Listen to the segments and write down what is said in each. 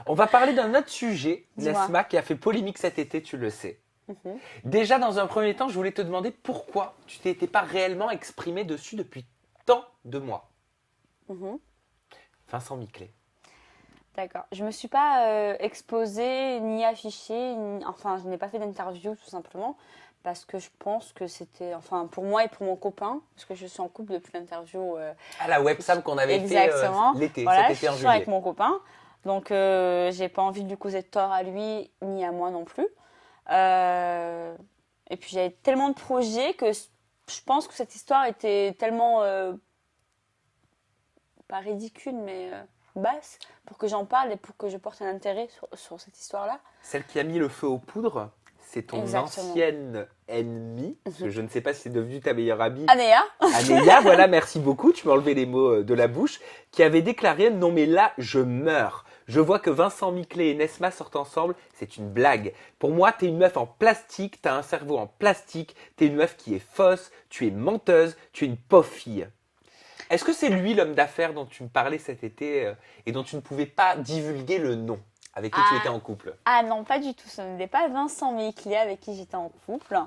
On va parler d'un autre sujet, Dis-moi. Nesma, qui a fait polémique cet été, tu le sais. Mhm. Déjà, dans un premier temps, je voulais te demander pourquoi tu t'étais pas réellement exprimé dessus depuis tant de mois. Mhm. Vincent Miclet. D'accord. Je me suis pas exposée ni affichée, enfin, je n'ai pas fait d'interview tout simplement parce que je pense que c'était, enfin, pour moi et pour mon copain, parce que je suis en couple depuis l'interview. Ah, la websam qu'on avait fait Exactement. l'été, cet Voilà, je été en suis avec juillet. mon copain, donc j'ai pas envie de lui causer de tort à lui ni à moi non plus. Euh, et puis j'avais tellement de projets que je pense que cette histoire était tellement pas ridicule, mais basse, pour que j'en parle et pour que je porte un intérêt sur cette histoire-là. Celle qui a mis le feu aux poudres, c'est ton Exactement. ancienne ennemie, parce que je ne sais pas si c'est devenu ta meilleure amie. Anéa. Anéa, voilà, merci beaucoup, tu m'as enlevé les mots de la bouche, qui avait déclaré: non mais là, je meurs. Je vois que Vincent Miclet et Nesma sortent ensemble, c'est une blague. Pour moi, t'es une meuf en plastique, t'as un cerveau en plastique, t'es une meuf qui est fausse, tu es menteuse, tu es une pauvre fille. Est-ce que c'est lui l'homme d'affaires dont tu me parlais cet été et dont tu ne pouvais pas divulguer le nom, avec qui tu étais Ah, en couple? ah non, pas du tout. Ce n'est pas Vincent Miclet avec qui j'étais en couple.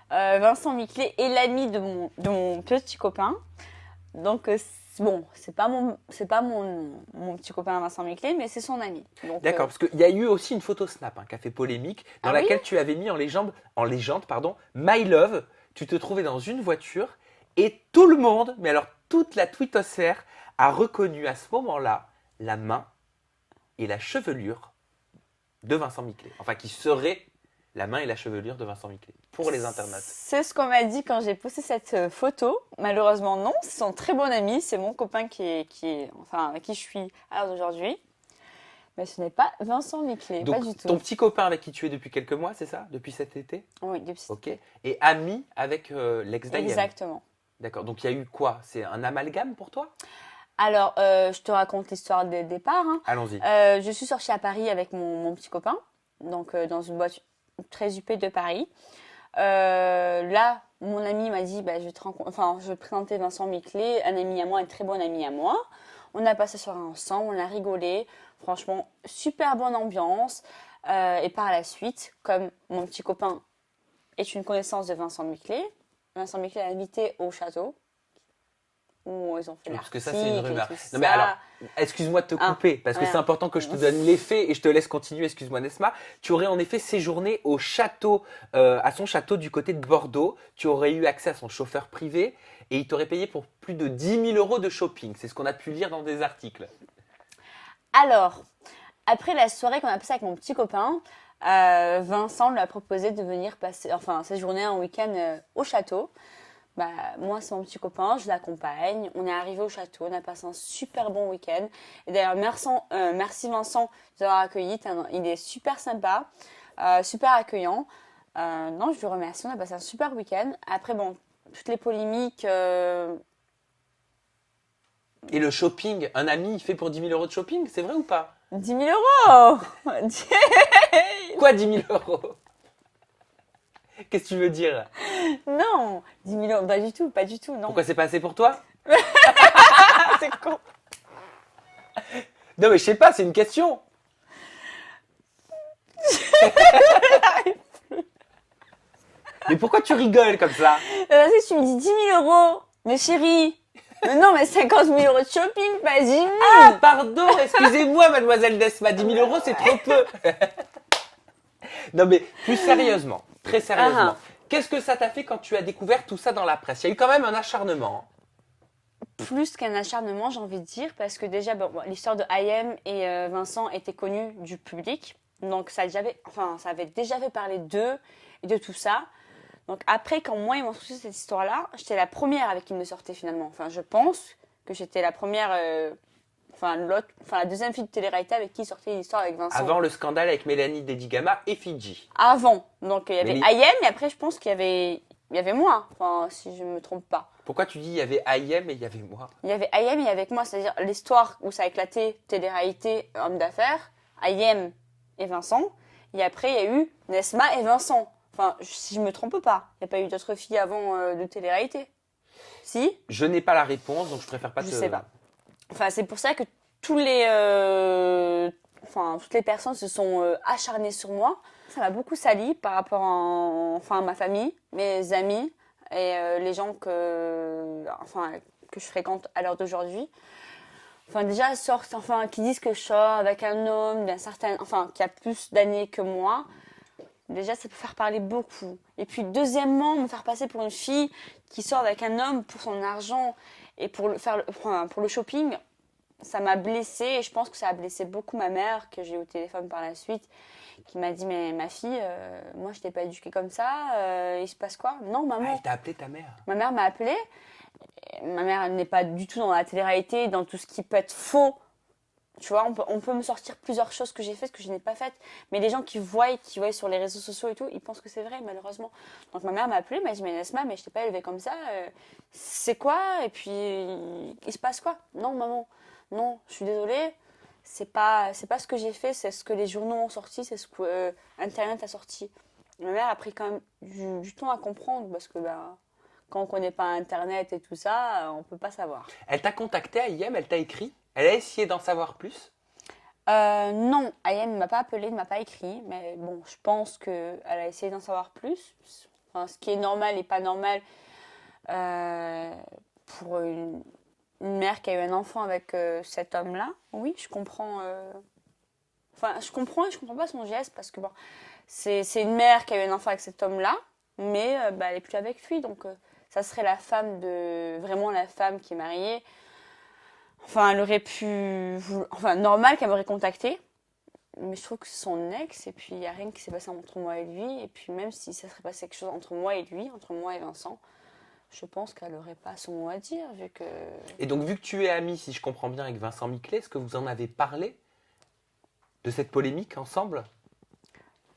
Vincent Miclet est l'ami de mon petit copain. Donc, bon, c'est pas mon petit copain Vincent Miclet, mais c'est son ami. Donc, D'accord, parce qu'il y a eu aussi une photo Snap qui a fait polémique, dans ah oui? laquelle tu avais mis en légende, pardon, My Love. Tu te trouvais dans une voiture et tout le monde, mais alors toute la twittosphère, a reconnu à ce moment-là la main et la chevelure de Vincent Miclet. Enfin, qui serait la main et la chevelure de Vincent Miclet pour les internautes. C'est ce qu'on m'a dit quand j'ai posté cette photo. Malheureusement, non. C'est son très bon ami. C'est mon copain enfin, avec qui je suis à aujourd'hui. Mais ce n'est pas Vincent Miclet, pas Donc, du tout. ton petit copain avec qui tu es depuis quelques mois, c'est ça? Depuis cet été? Oui, depuis. Ok. Et ami avec l'ex d'Ayem. Exactement. D'accord. Donc, il y a eu quoi? C'est un amalgame pour toi? Alors, je te raconte l'histoire des départs. Hein. Allons-y. Je suis sortie à Paris avec mon petit copain, donc dans une boîte très huppée de Paris. Là, mon ami m'a dit, bah, je vais te présenter Vincent Miclet, un ami à moi, un très bon ami à moi. On a passé la soirée ensemble, on a rigolé. Franchement, super bonne ambiance. Et par la suite, comme mon petit copain est une connaissance de Vincent Miclet l'a invité au château où ils ont fait Oui, parce que ça, l'article c'est une et rumeur. tout Non, mais ça. alors, excuse-moi de te Ah, couper, parce que c'est voilà. important que je te donne les faits et je te laisse continuer, excuse-moi Nesma. Tu aurais en effet séjourné au château, à son château du côté de Bordeaux. Tu aurais eu accès à son chauffeur privé et il t'aurait payé pour plus de 10 000 euros de shopping. C'est ce qu'on a pu lire dans des articles. Alors, après la soirée qu'on a passée avec mon petit copain, Vincent lui a proposé de venir séjourner un week-end au château. Bah, moi, c'est mon petit copain, je l'accompagne. On est arrivé au château, on a passé un super bon week-end. Et d'ailleurs, merci Vincent de l'avoir accueilli. Il est super sympa, super accueillant. Non, je lui remercie. On a passé un super week-end. Après, bon, toutes les polémiques. Et le shopping, un ami, il fait pour 10 000 euros de shopping, c'est vrai ou pas? 10 000 euros. Quoi 10 000 euros? Qu'est-ce que tu veux dire? Non, 10 000 euros, pas du tout, pas du tout, non. Pourquoi c'est pas assez pour toi? Ah, c'est con. Non mais je sais pas, c'est une question. Mais pourquoi tu rigoles comme ça? Parce que tu me dis 10 000 euros. Mais chérie, mais non, mais 50 000 euros de shopping, pas 10 000. Ah, pardon, excusez-moi, mademoiselle Desma, 10 000 euros, c'est trop peu. Non, mais plus sérieusement, très sérieusement, Ah, qu'est-ce que ça t'a fait quand tu as découvert tout ça dans la presse? Il y a eu quand même un acharnement. plus qu'un acharnement, j'ai envie de dire, parce que déjà, bon, l'histoire de IM et Vincent était connue du public. Donc, ça avait déjà fait parler d'eux et de tout ça. Donc, après, quand moi, ils m'ont sorti cette histoire-là, j'étais la première avec qui me sortait finalement. Enfin, je pense que j'étais la première, la deuxième fille de télé-réalité avec qui sortait l'histoire avec Vincent. Avant le scandale avec Mélanie Dedigama et Fidji. Avant. Donc, il y avait Mais IM et après, je pense qu'il y avait moi. Enfin, si je ne me trompe pas. pourquoi tu dis il y avait Ayem et il y avait moi? Il y avait IM et avec moi, c'est-à-dire l'histoire où ça a éclaté, télé-réalité, homme d'affaires, IM et Vincent. Et après, il y a eu Nesma et Vincent. Enfin, si je me trompe pas, il n'y a pas eu d'autres filles avant de télé-réalité. Si? Je n'ai pas la réponse, donc je préfère pas Je te... sais pas. Enfin, c'est pour ça que tous toutes les personnes se sont acharnées sur moi. Ça m'a beaucoup sali par rapport à ma famille, mes amis et les gens que je fréquente à l'heure d'aujourd'hui. Déjà, qui disent que je sors avec un homme qui a plus d'années que moi. Déjà, ça peut faire parler beaucoup. Et puis, deuxièmement, me faire passer pour une fille qui sort avec un homme pour son argent et pour le shopping, ça m'a blessée. Et je pense que ça a blessé beaucoup ma mère, que j'ai eu au téléphone par la suite, qui m'a dit, mais ma fille, moi, je t'ai pas éduquée comme ça. Il se passe quoi? Non, maman. Ah, elle t'a appelé ta mère? Ma mère m'a appelée. Ma mère n'est pas du tout dans la télé-réalité, dans tout ce qui peut être faux. Tu vois, on peut me sortir plusieurs choses que j'ai faites, que je n'ai pas faites. Mais les gens qui voient sur les réseaux sociaux et tout, ils pensent que c'est vrai, malheureusement. Donc ma mère m'a appelée, m'a dit, mais Nesma, mais je t'ai pas élevée comme ça. C'est quoi? Et puis, il se passe quoi? Non, maman. Non, je suis désolée. C'est pas ce que j'ai fait, c'est ce que les journaux ont sorti, c'est ce que Internet a sorti. Ma mère a pris quand même du temps à comprendre, parce que quand on connaît pas Internet et tout ça, on peut pas savoir. Elle t'a contacté, Ayem, elle t'a écrit? Elle a essayé d'en savoir plus? Non, Ayem ne m'a pas appelé, ne m'a pas écrit, mais bon, je pense qu'elle a essayé d'en savoir plus. Ce qui est normal et pas normal pour une mère qui a eu un enfant avec cet homme-là. Oui, je comprends. Je comprends et je comprends pas son geste parce que bon, c'est une mère qui a eu un enfant avec cet homme-là, mais elle est plus avec lui, donc ça serait vraiment la femme qui est mariée. Elle aurait pu... normal qu'elle m'aurait contacté. Mais je trouve que c'est son ex. Et puis, il n'y a rien qui s'est passé entre moi et lui. Et puis, même si ça serait passé quelque chose entre moi et lui, entre moi et Vincent, je pense qu'elle n'aurait pas son mot à dire, vu que... Et donc, vu que tu es amie, si je comprends bien, avec Vincent Miclet, est-ce que vous en avez parlé de cette polémique ensemble?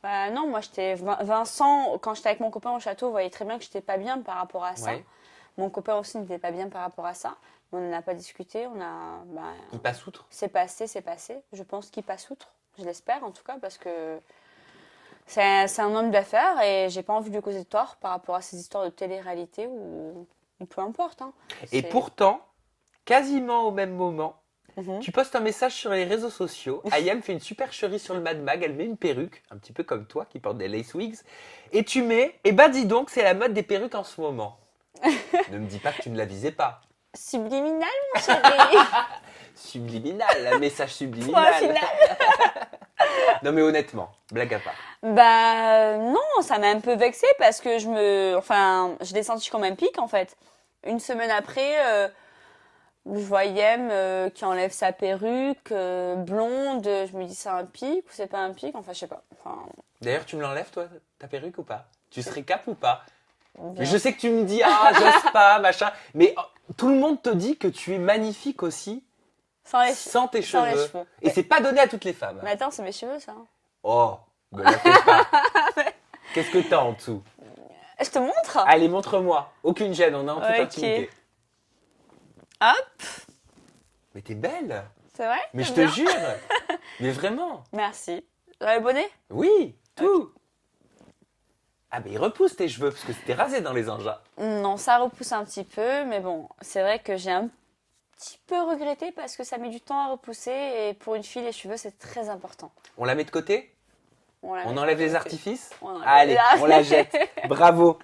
Non, moi, Vincent, quand j'étais avec mon copain au château, vous voyez très bien que je n'étais pas bien par rapport à ça. Ouais. Mon copain aussi n'était pas bien par rapport à ça. On n'en a pas discuté, Il passe outre? C'est passé. Je pense qu'il passe outre. Je l'espère en tout cas parce que c'est un homme d'affaires et j'ai pas envie de lui causer de tort par rapport à ces histoires de télé-réalité ou peu importe. Et pourtant, quasiment au même moment, tu postes un message sur les réseaux sociaux. Ayem fait une supercherie sur le Mad Mag. Elle met une perruque, un petit peu comme toi qui porte des lace wigs. Et tu mets, dis donc, c'est la mode des perruques en ce moment. Ne me dis pas que tu ne la visais pas. Subliminal, mon chéri. Subliminal, un message subliminal. Non mais honnêtement, blague à part. Non, ça m'a un peu vexée parce que je l'ai senti comme un pic en fait. Une semaine après, je vois Ayem qui enlève sa perruque blonde. Je me dis c'est un pic ou c'est pas un pic? Je sais pas. D'ailleurs, tu me l'enlèves toi, ta perruque ou pas? Tu serais cap ou pas? Bien. Mais je sais que tu me dis j'ose pas, machin. Mais tout le monde te dit que tu es magnifique aussi. Sans tes cheveux. Et c'est pas donné à toutes les femmes. Mais attends, c'est mes cheveux, ça. Oh, me la fais pas. Qu'est-ce que t'as en dessous? Je te montre. Allez, montre-moi. Aucune gêne, on est en toute intimité. Hop. Mais t'es belle. C'est vrai? Mais je te jure. Mais vraiment. Merci. Le bonnet? Oui, tout. Ah, mais il repousse tes cheveux, parce que c'était rasé dans les engins. Non, ça repousse un petit peu, mais bon, c'est vrai que j'ai un petit peu regretté parce que ça met du temps à repousser et pour une fille, les cheveux, c'est très important. On la met de côté? On enlève les artifices? On Allez, on la jette. Bravo.